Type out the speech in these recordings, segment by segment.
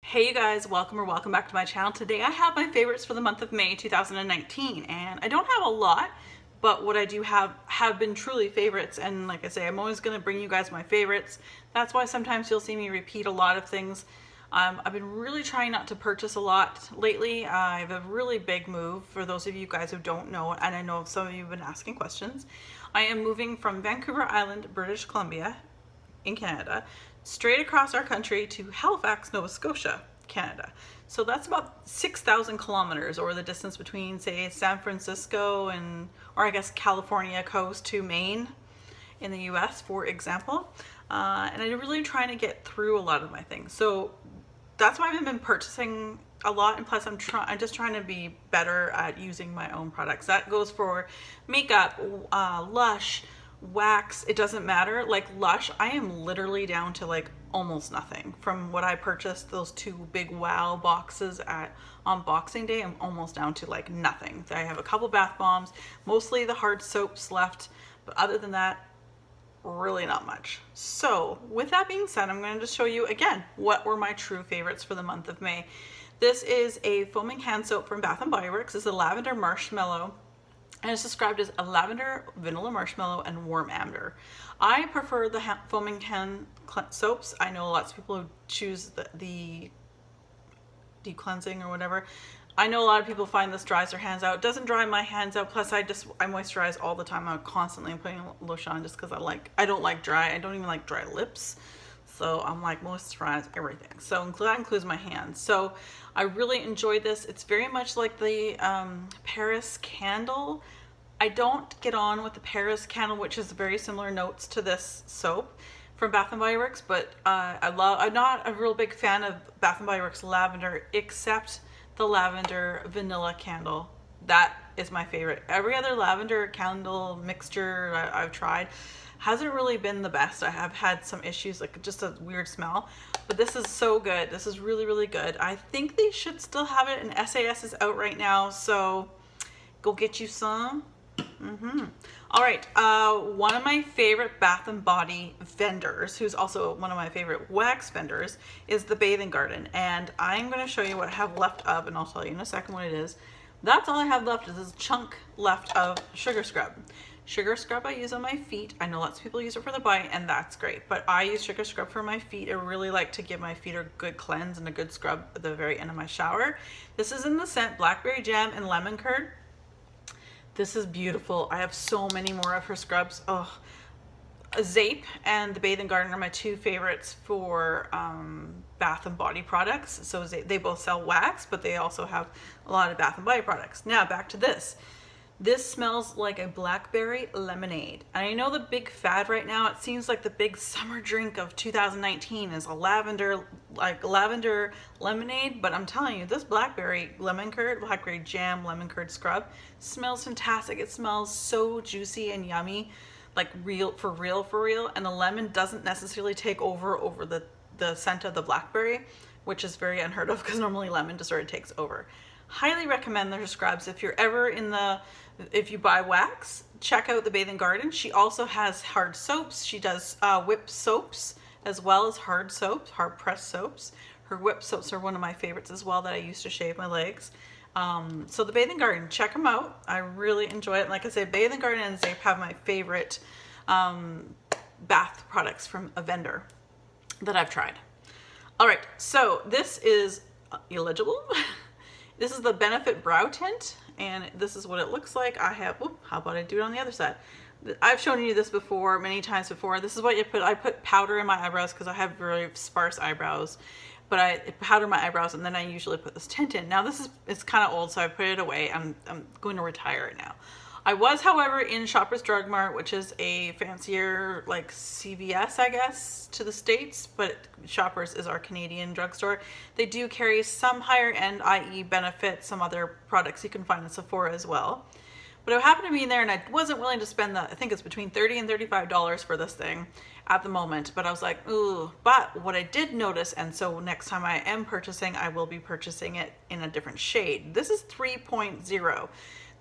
Hey you guys, welcome back to my channel. Today I have my favorites for the month of May 2019, and I don't have a lot, but what I do have been truly favorites. And like I say, I'm always going to bring you guys my favorites. That's why sometimes you'll see me repeat a lot of things. I've been really trying not to purchase a lot lately. I have a really big move for those of you guys who don't know, and I know some of you have been asking questions. I am moving from Vancouver Island, British Columbia in Canada, straight across our country to Halifax, Nova Scotia, Canada. So that's about 6,000 kilometers, or the distance between, say, San Francisco or I guess California coast to Maine in the US, for example. And I'm really trying to get through a lot of my things. So that's why I haven't been purchasing a lot, and plus I'm just trying to be better at using my own products. That goes for makeup, Lush, wax, it doesn't matter. Like Lush, I am literally down to like almost nothing from what I purchased. Those two big wow boxes on Boxing Day, I'm almost down to like nothing. I have a couple bath bombs, mostly the hard soaps left, but other than that, really not much. So with that being said, I'm going to just show you again what were my true favorites for the month of May. This is a foaming hand soap from Bath & Body Works. It's a lavender marshmallow, and it's described as a lavender, vanilla marshmallow, and warm amber. I prefer the foaming hand soaps. I know lots of people who choose the deep cleansing or whatever. I know a lot of people find this dries their hands out. It doesn't dry my hands out. Plus, I moisturize all the time. I'm constantly putting lotion on just because I don't like dry. I don't even like dry lips. So I'm like moisturize everything. So that includes my hands. So I really enjoyed this. It's very much like the Paris candle. I don't get on with the Paris candle, which is very similar notes to this soap from Bath & Body Works, but I'm not a real big fan of Bath & Body Works lavender, except the lavender vanilla candle. That is my favorite. Every other lavender candle mixture I've tried hasn't really been the best. I have had some issues, like just a weird smell, but this is so good. This is really, really good. I think they should still have it, and SAS is out right now, so go get you some. All right, one of my favorite Bath & Body vendors, who's also one of my favorite wax vendors, is the Bathing Garden, and I'm going to show you what I have left of, and I'll tell you in a second what it is. That's all I have left is this chunk left of sugar scrub. Sugar scrub I use on my feet. I know lots of people use it for the body, and that's great, but I use sugar scrub for my feet. I really like to give my feet a good cleanse and a good scrub at the very end of my shower. This is in the scent Blackberry Jam and Lemon Curd. This is beautiful. I have so many more of her scrubs. Oh, Zape and the Bathing Garden are my two favorites for Bath & Body products. So they both sell wax, but they also have a lot of Bath & Body products. Now back to this. This smells like a blackberry lemonade. And I know the big fad right now, it seems like the big summer drink of 2019 is a lavender lemonade, but I'm telling you, this blackberry lemon curd, blackberry jam lemon curd scrub smells fantastic. It smells so juicy and yummy, like real, and the lemon doesn't necessarily take over the scent of the blackberry, which is very unheard of because normally lemon just sort of takes over. Highly recommend their scrubs. If you're ever if you buy wax, check out the Bathing Garden. She also has hard soaps. She does whipped soaps as well as hard soaps, hard pressed soaps. Her whipped soaps are one of my favorites as well that I used to shave my legs. So the Bathing Garden, check them out. I really enjoy it. Like I said, Bathing Garden and Zape have my favorite bath products from a vendor that I've tried. All right, so this is illegible. This is the Benefit Brow Tint, and this is what it looks like. I have, how about I do it on the other side? I've shown you this before, many times before. This is what you put. I put powder in my eyebrows because I have very sparse eyebrows, but I powder my eyebrows, and then I usually put this tint in. Now it's kind of old, so I put it away. I'm going to retire it now. I was, however, in Shoppers Drug Mart, which is a fancier like CVS, I guess, to the States, but Shoppers is our Canadian drugstore. They do carry some higher end, i.e. Benefit, some other products you can find in Sephora as well. But I happened to be in there, and I wasn't willing to spend I think it's between $30 and $35 for this thing at the moment, but I was like, ooh. But what I did notice, and so next time I am purchasing, I will be purchasing it in a different shade. This is 3.0.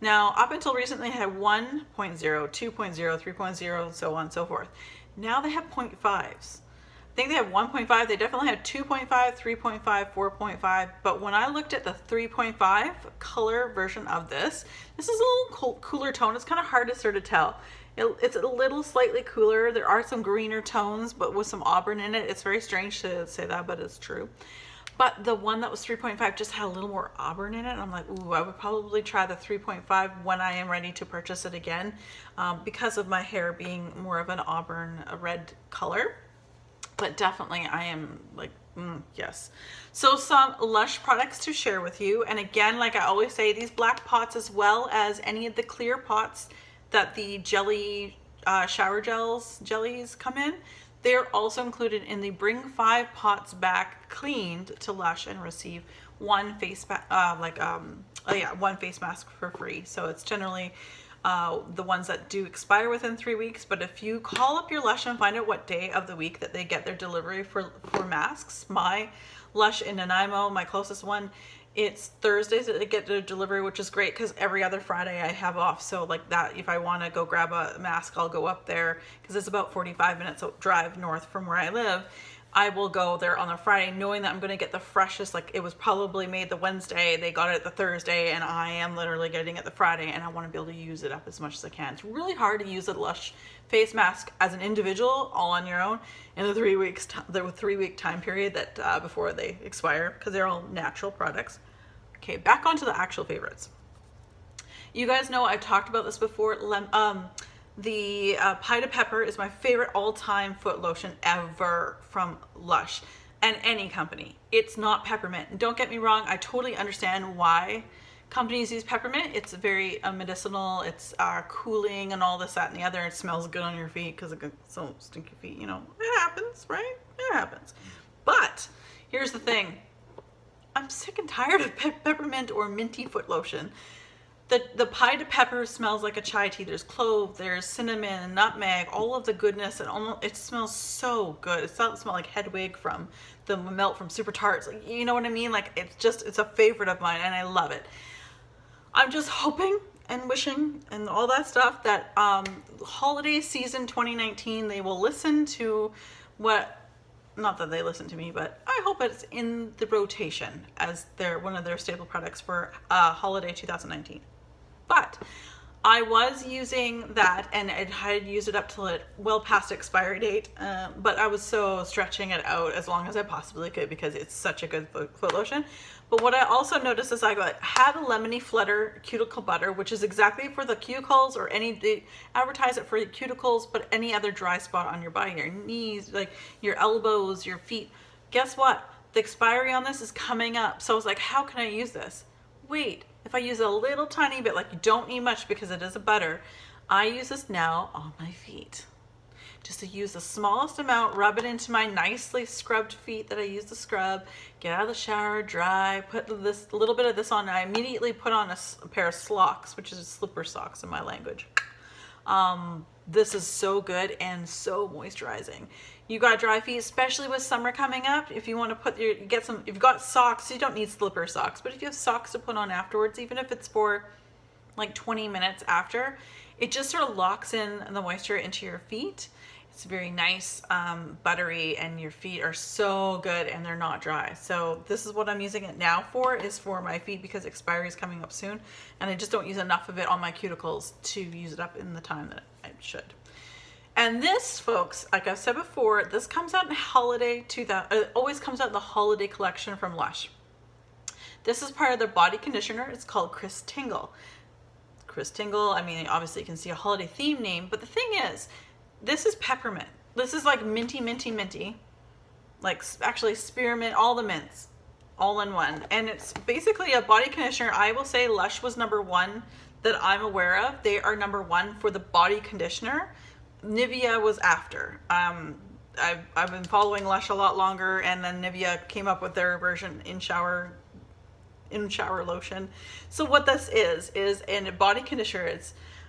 Now, up until recently, I had 1.0, 2.0, 3.0, so on and so forth. Now they have 0.5s. think they have 1.5. They definitely have 2.5, 3.5, 4.5. But when I looked at the 3.5 color version of this is a little cooler tone. It's kind of hard to sort of tell. It's a little slightly cooler. There are some greener tones, but with some auburn in it. It's very strange to say that, but it's true. But the one that was 3.5 just had a little more auburn in it. And I'm like, ooh, I would probably try the 3.5 when I am ready to purchase it again, because of my hair being more of an auburn, a red color. But definitely I am like, yes. So some Lush products to share with you. And again, like I always say, these black pots as well as any of the clear pots that the jelly shower jellies come in, they're also included in the Bring 5 Pots Back Cleaned to Lush and receive one face one face mask for free. So it's generally the ones that do expire within 3 weeks, but if you call up your Lush and find out what day of the week that they get their delivery for masks, my Lush in Nanaimo, my closest one, it's Thursdays that they get their delivery, which is great because every other Friday I have off. So like that, if I want to go grab a mask, I'll go up there because it's about 45 minutes drive north from where I live. I will go there on a Friday knowing that I'm going to get the freshest, like it was probably made the Wednesday, they got it the Thursday, and I am literally getting it the Friday, and I want to be able to use it up as much as I can. It's really hard to use a Lush face mask as an individual all on your own in the 3 week time period that before they expire, because they're all natural products. Okay, back onto the actual favorites. You guys know I've talked about this before. The Pie to Pepper is my favorite all-time foot lotion ever from Lush and any company. It's not peppermint. Don't get me wrong, I totally understand why companies use peppermint. It's very medicinal, it's cooling and all this, that, and the other. It smells good on your feet because it got so stinky feet, you know. It happens, right? It happens. But here's the thing. I'm sick and tired of peppermint or minty foot lotion. The Pie to Pepper smells like a chai tea. There's clove, there's cinnamon, nutmeg, all of the goodness, and it smells so good. It smells like Hedwig from the Melt from Super Tarts. Like, you know what I mean? Like it's a favorite of mine, and I love it. I'm just hoping and wishing and all that stuff that holiday season 2019 they will listen to what. Not that they listen to me, but I hope it's in the rotation as one of their staple products for holiday 2019. But I was using that, and I had used it up till it well past expiry date, but I was so stretching it out as long as I possibly could because it's such a good foot lotion. But what I also noticed is I had a lemony flutter cuticle butter, which is exactly for the cuticles or they advertise it for your cuticles, but any other dry spot on your body, your knees, like your elbows, your feet. Guess what? The expiry on this is coming up. So I was like, how can I use this? Wait, if I use a little tiny bit, like you don't need much because it is a butter, I use this now on my feet. Just to use the smallest amount, rub it into my nicely scrubbed feet that I use to scrub, get out of the shower, dry, put this little bit of this on, and I immediately put on a pair of slocks, which is slipper socks in my language. This is so good and so moisturizing. You got dry feet, especially with summer coming up. If you want to if you've got socks, you don't need slipper socks, but if you have socks to put on afterwards, even if it's for like 20 minutes after, it just sort of locks in the moisture into your feet. It's very nice, buttery, and your feet are so good and they're not dry. So this is what I'm using it now for, is for my feet because expiry is coming up soon. And I just don't use enough of it on my cuticles to use it up in the time that I should. And this, folks, like I've said before, this comes out in holiday 2000. It always comes out in the holiday collection from Lush. This is part of their body conditioner. It's called Chris Tingle. Chris Tingle, I mean, obviously you can see a holiday theme name, but the thing is, this is peppermint. This is like minty, minty, minty. Like actually spearmint, all the mints, all in one. And it's basically a body conditioner. I will say Lush was number one that I'm aware of. They are number one for the body conditioner. Nivea was after. I've been following Lush a lot longer, and then Nivea came up with their version in shower lotion. So what this is in a body conditioner.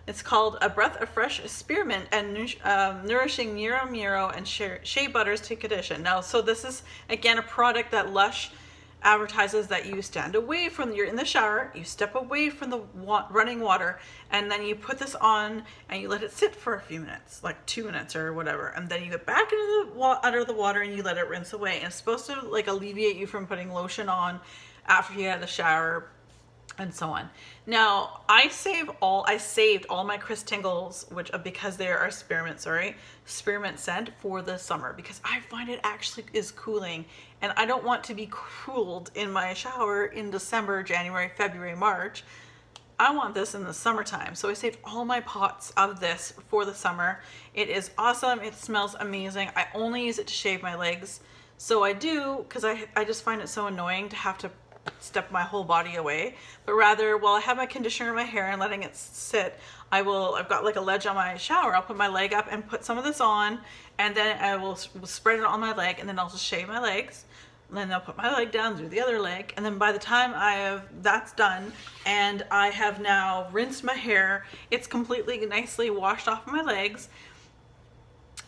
It's called A Breath of Fresh Spearmint and Nourishing Muro and Shea Butters to Condition. Now, so this is, again, a product that Lush advertises that you stand away from, you're in the shower, you step away from the running water, and then you put this on and you let it sit for a few minutes, like 2 minutes or whatever, and then you get back into the under the water and you let it rinse away. And it's supposed to like alleviate you from putting lotion on after you get out of the shower and so on. Now I saved all my Chris Tingles, which because they are spearmint scent for the summer, because I find it actually is cooling, and I don't want to be cooled in my shower in December, January, February, March. I want this in the summertime. So I saved all my pots of this for the summer. It is awesome. It smells amazing. I only use it to shave my legs. So I do, because I just find it so annoying to have to step my whole body away, but rather while I have my conditioner in my hair and letting it sit, I've got like a ledge on my shower, I'll put my leg up and put some of this on, and then I will spread it on my leg, and then I'll just shave my legs, and then I'll put my leg down, do the other leg, and then by the time that's done and I have now rinsed my hair, it's completely nicely washed off my legs,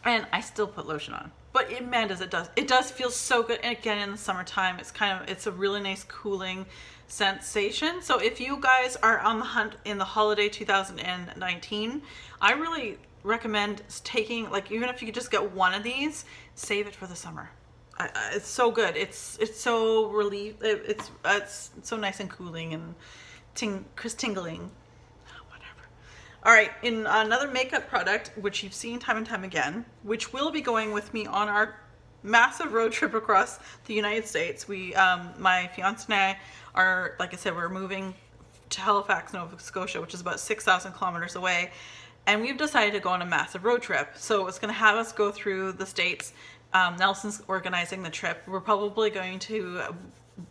and I still put lotion on. But man, it does feel so good. And again, in the summertime, it's a really nice cooling sensation. So if you guys are on the hunt in the holiday 2019, I really recommend taking, like, even if you could just get one of these, save it for the summer. It's so good. It's so it's so nice and cooling and Chris tingling. All right, in another makeup product, which you've seen time and time again, which will be going with me on our massive road trip across the United States. My fiance and I are, like I said, we're moving to Halifax, Nova Scotia, which is about 6,000 kilometers away. And we've decided to go on a massive road trip. So it's gonna have us go through the States. Nelson's organizing the trip. We're probably going to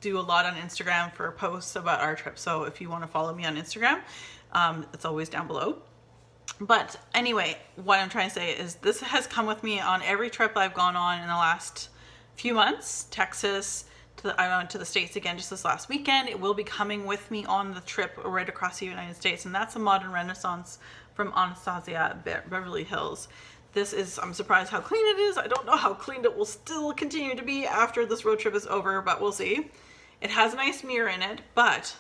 do a lot on Instagram for posts about our trip. So if you wanna follow me on Instagram, it's always down below. But anyway, what I'm trying to say is this has come with me on every trip I've gone on in the last few months. Texas, I went to the States again just this last weekend. It will be coming with me on the trip right across the United States, and that's a Modern Renaissance from Anastasia at Beverly Hills. I'm surprised how clean it is. I don't know how clean it will still continue to be after this road trip is over, but we'll see. It has a nice mirror in it, but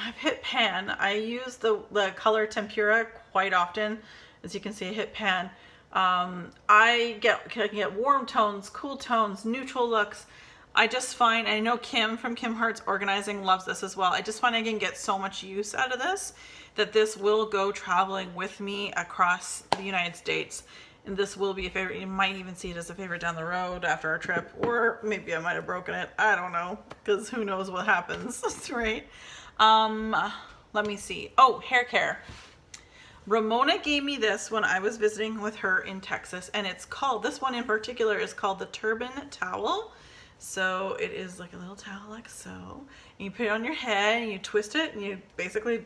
I've hit pan. I use the color Tempura quite often. As you can see, I hit pan. I can get warm tones, cool tones, neutral looks. I just find, I know Kim from Kim Hearts Organizing loves this as well. I just find I can get so much use out of this, that this will go traveling with me across the United States. And this will be a favorite. You might even see it as a favorite down the road after our trip, or maybe I might have broken it. I don't know, because who knows what happens, right? Let me see. Oh, Haircare. Ramona gave me this when I was visiting with her in Texas, and this one in particular is called the Turban Towel. So it is like a little towel like so. And you put it on your head and you twist it, and you basically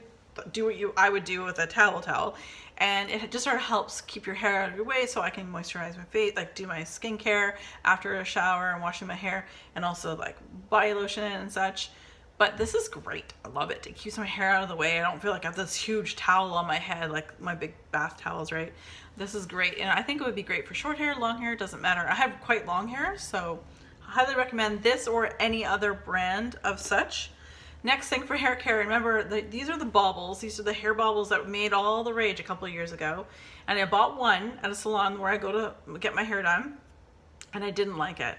do what I would do with a towel. And it just sort of helps keep your hair out of your way, so I can moisturize my face, like do my skincare after a shower and washing my hair, and also like body lotion and such. But this is great. I love it. It keeps my hair out of the way. I don't feel like I have this huge towel on my head, like my big bath towels, right? This is great. And I think it would be great for short hair, long hair, doesn't matter. I have quite long hair, so I highly recommend this or any other brand of such. Next thing for hair care, remember, these are the baubles. These are the hair baubles that made all the rage a couple of years ago. And I bought one at a salon where I go to get my hair done, and I didn't like it.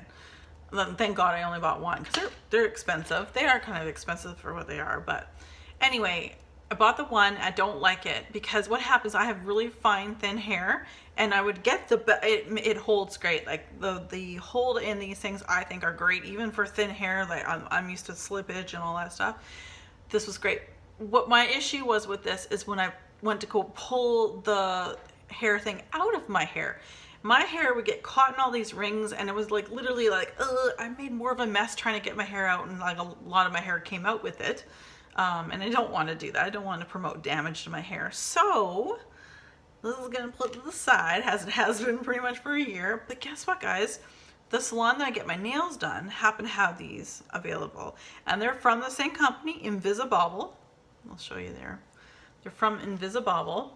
Thank God I only bought one, because they're expensive. They are kind of expensive for what they are, but anyway, I bought the one. I don't like it because what happens, I have really fine thin hair, and I would get it holds great. Like the hold in these things I think are great, even for thin hair. Like I'm used to slippage and all that stuff. This was great. What my issue was with this is when I went to go pull the hair thing out of my hair would get caught in all these rings, and it was like literally like, I made more of a mess trying to get my hair out, and like a lot of my hair came out with it. And I don't want to do that. I don't want to promote damage to my hair. So this is going to put to the side, as it has been pretty much for a year. But guess what, guys? The salon that I get my nails done happen to have these available. And they're from the same company, Invisibobble. I'll show you there. They're from Invisibobble.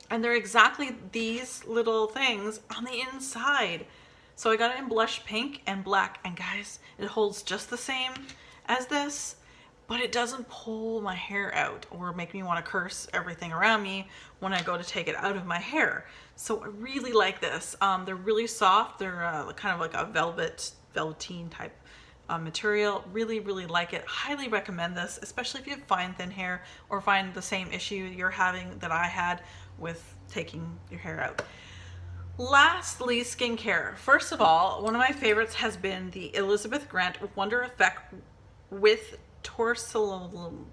And they're exactly these little things on the inside. So I got it in blush pink and black, and guys, it holds just the same as this, but it doesn't pull my hair out or make me want to curse everything around me when I go to take it out of my hair. So I really like this. They're really soft. They're kind of like a velveteen type material. Really, really like it. Highly recommend this, especially if you have fine thin hair or find the same issue you're having that I had with taking your hair out. Lastly, skincare. First of all, one of my favorites has been the Elizabeth Grant Wonder Effect with Toricillium.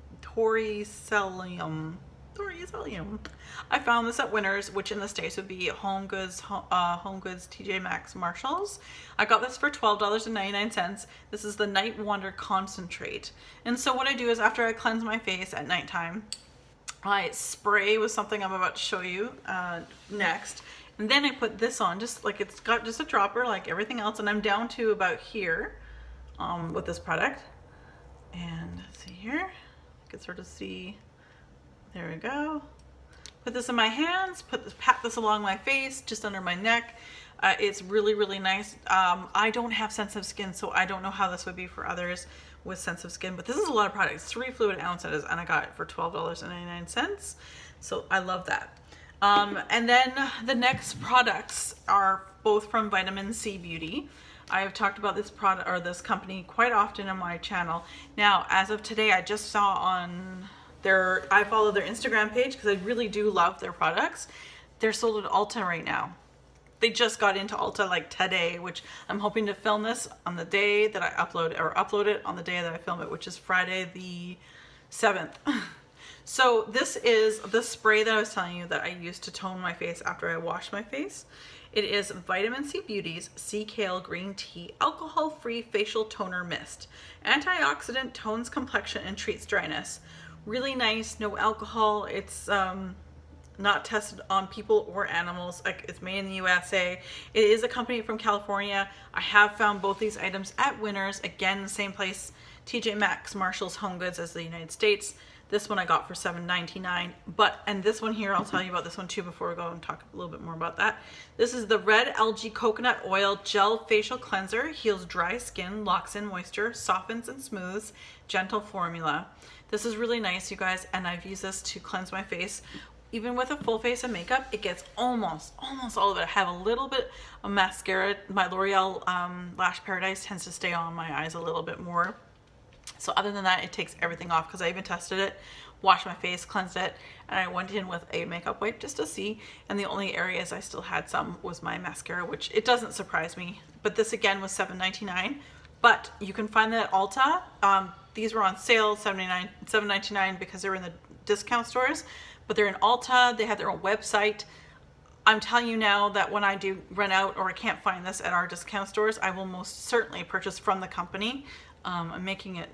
I found this at Winners, which in the States would be Home Goods, TJ Maxx, Marshalls. I got this for $12.99. This is the Night Wonder Concentrate. And so what I do is after I cleanse my face at nighttime, I spray with something I'm about to show you next. And then I put this on, just like it's got just a dropper like everything else. And I'm down to about here with this product. And let's see here, you can sort of see, there we go. Put this in my hands, pat this along my face, just under my neck. It's really, really nice. I don't have sensitive skin, so I don't know how this would be for others with sensitive skin, but this is a lot of products, 3 fluid ounces, and I got it for $12.99. So I love that. And then the next products are both from Vitamin C Beauty. I have talked about this product or this company quite often on my channel. Now, as of today, I just saw on I follow their Instagram page because I really do love their products. They're sold at Ulta right now. They just got into Ulta like today, which I'm hoping to film this on the day that I upload it on the day that I film it, which is Friday the 7th. So this is the spray that I was telling you that I use to tone my face after I wash my face. It is Vitamin C Beauty's Sea Kale Green Tea Alcohol-Free Facial Toner Mist. Antioxidant, tones complexion, and treats dryness. Really nice, no alcohol. It's not tested on people or animals. It's made in the USA. It is a company from California. I have found both these items at Winners. Again, the same place, TJ Maxx, Marshalls, Home Goods as the United States. This one I got for $7.99. And this one here, I'll tell you about this one too before we go and talk a little bit more about that. This is the Red Algae Coconut Oil Gel Facial Cleanser. Heals dry skin, locks in moisture, softens and smooths. Gentle formula. This is really nice, you guys, and I've used this to cleanse my face. Even with a full face of makeup, it gets almost all of it. I have a little bit of mascara. My L'Oreal Lash Paradise tends to stay on my eyes a little bit more. So other than that, it takes everything off because I even tested it, washed my face, cleansed it, and I went in with a makeup wipe just to see. And the only areas I still had some was my mascara, which it doesn't surprise me. But this again was $7.99. But you can find that at Ulta. These were on sale, $7.99 because they were in the discount stores. But they're in Ulta. They have their own website. I'm telling you now that when I do run out or I can't find this at our discount stores, I will most certainly purchase from the company. I'm making it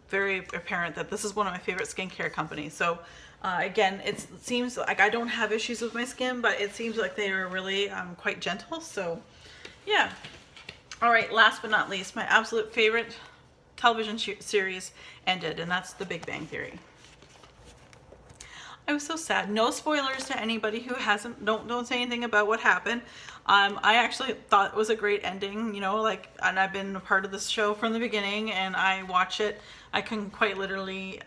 very apparent that this is one of my favorite skincare companies. So again, it seems like I don't have issues with my skin, but it seems like they are really quite gentle. So yeah. All right, last but not least, my absolute favorite television series ended, and that's The Big Bang Theory. I was so sad. No spoilers to anybody who hasn't, don't say anything about what happened. I actually thought it was a great ending, you know, like, and I've been a part of this show from the beginning, and I watch it. I can quite literally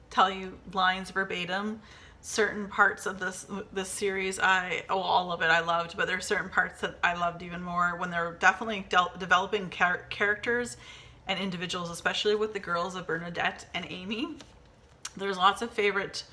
tell you lines verbatim. Certain parts of this series, all of it I loved, but there are certain parts that I loved even more when they're definitely developing characters and individuals, especially with the girls of Bernadette and Amy. There's lots of favorite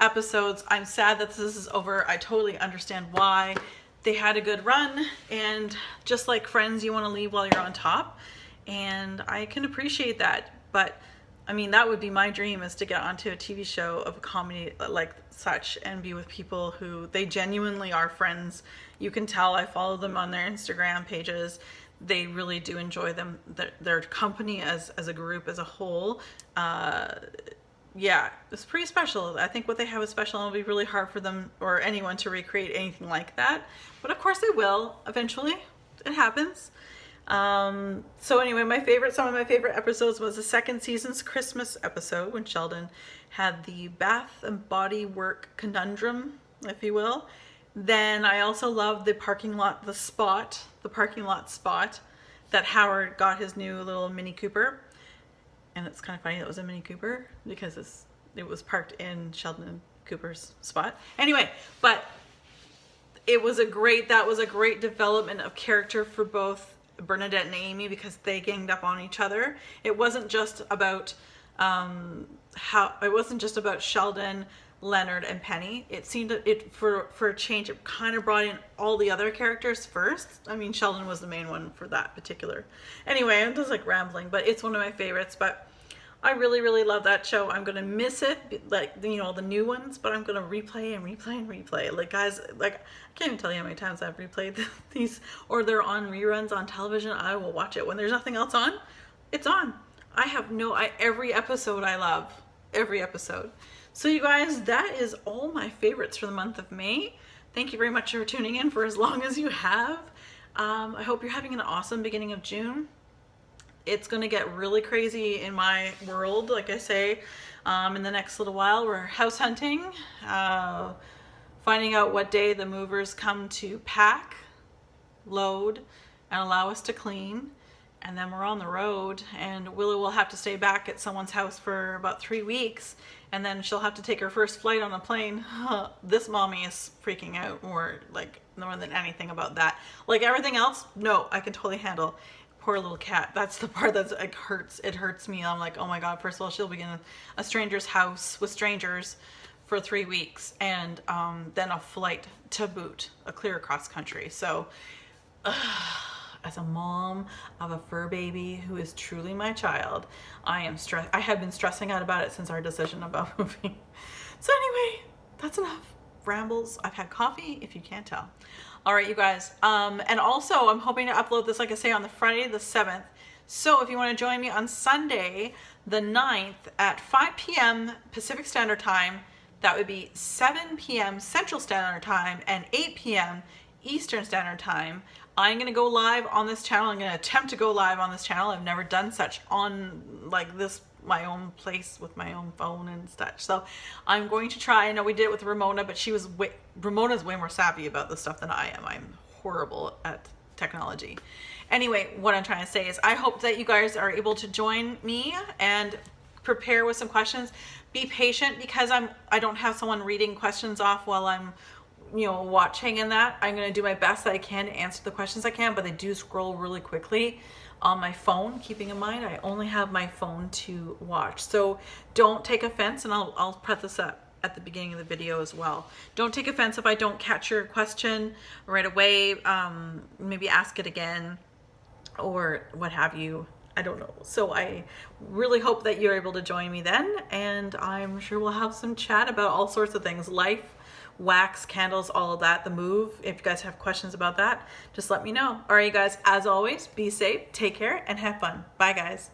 episodes. I'm sad that this is over. I totally understand why. They had a good run, and just like Friends, you want to leave while you're on top, and I can appreciate that. But I mean, that would be my dream, is to get onto a TV show of a comedy like such and be with people who they genuinely are friends. You can tell. I follow them on their Instagram pages. They really do enjoy their company as a group, as a whole. Yeah, it's pretty special. I think what they have is special, and it'll be really hard for them or anyone to recreate anything like that. But of course they will eventually. It happens. So anyway, some of my favorite episodes was the second season's Christmas episode when Sheldon had the Bath and Body Work conundrum, if you will. Then I also love the parking lot spot that Howard got his new little Mini Cooper. And it's kind of funny that it was a Mini Cooper because it was parked in Sheldon Cooper's spot. Anyway, but that was a great development of character for both Bernadette and Amy because they ganged up on each other. It wasn't just about Sheldon, Leonard, and Penny. It seemed for a change, it kind of brought in all the other characters first. I mean, Sheldon was the main one for that particular. Anyway, I'm just like rambling, but it's one of my favorites. But I really, really love that show. I'm gonna miss it, like, you know, the new ones, but I'm gonna replay and replay and replay. Like, guys, like, I can't even tell you how many times I've replayed these, or they're on reruns on television. I will watch it when there's nothing else on. It's on. Every episode I love. Every episode. So you guys, that is all my favorites for the month of May. Thank you very much for tuning in for as long as you have. I hope you're having an awesome beginning of June. It's going to get really crazy in my world, like I say, in the next little while. We're house hunting, finding out what day the movers come to pack, load, and allow us to clean. And then we're on the road, and Willow will have to stay back at someone's house for about 3 weeks, and then she'll have to take her first flight on a plane. This mommy is freaking out more than anything about that. Like everything else, no, I can totally handle. Poor little cat. That's the part that's like hurts. It hurts me. I'm like, oh my God, first of all, she'll be in a stranger's house with strangers for 3 weeks, and then a flight to boot, a clear across country. So, as a mom of a fur baby who is truly my child, I have been stressing out about it since our decision about moving. So anyway, that's enough rambles. I've had coffee, if you can't tell. All right, you guys. And also, I'm hoping to upload this, like I say, on the Friday the 7th. So if you want to join me on Sunday the 9th at 5 p.m. Pacific Standard Time, that would be 7 p.m. Central Standard Time and 8 p.m. Eastern Standard Time. I'm going to go live on this channel. I'm going to attempt to go live on this channel. I've never done such on like this, my own place with my own phone and such. So I'm going to try. I know we did it with Ramona, but Ramona's way more savvy about this stuff than I am. I'm horrible at technology. Anyway, what I'm trying to say is I hope that you guys are able to join me and prepare with some questions. Be patient because I don't have someone reading questions off while I'm watching and that. I'm going to do my best that I can to answer the questions I can, but they do scroll really quickly on my phone, keeping in mind I only have my phone to watch. So don't take offense, and I'll preface that at the beginning of the video as well. Don't take offense if I don't catch your question right away. Maybe ask it again or what have you. I don't know. So I really hope that you're able to join me then, and I'm sure we'll have some chat about all sorts of things, life, wax, candles, all of that, the move. If you guys have questions about that, just let me know. All right, you guys, as always, be safe, take care, and have fun. Bye, guys.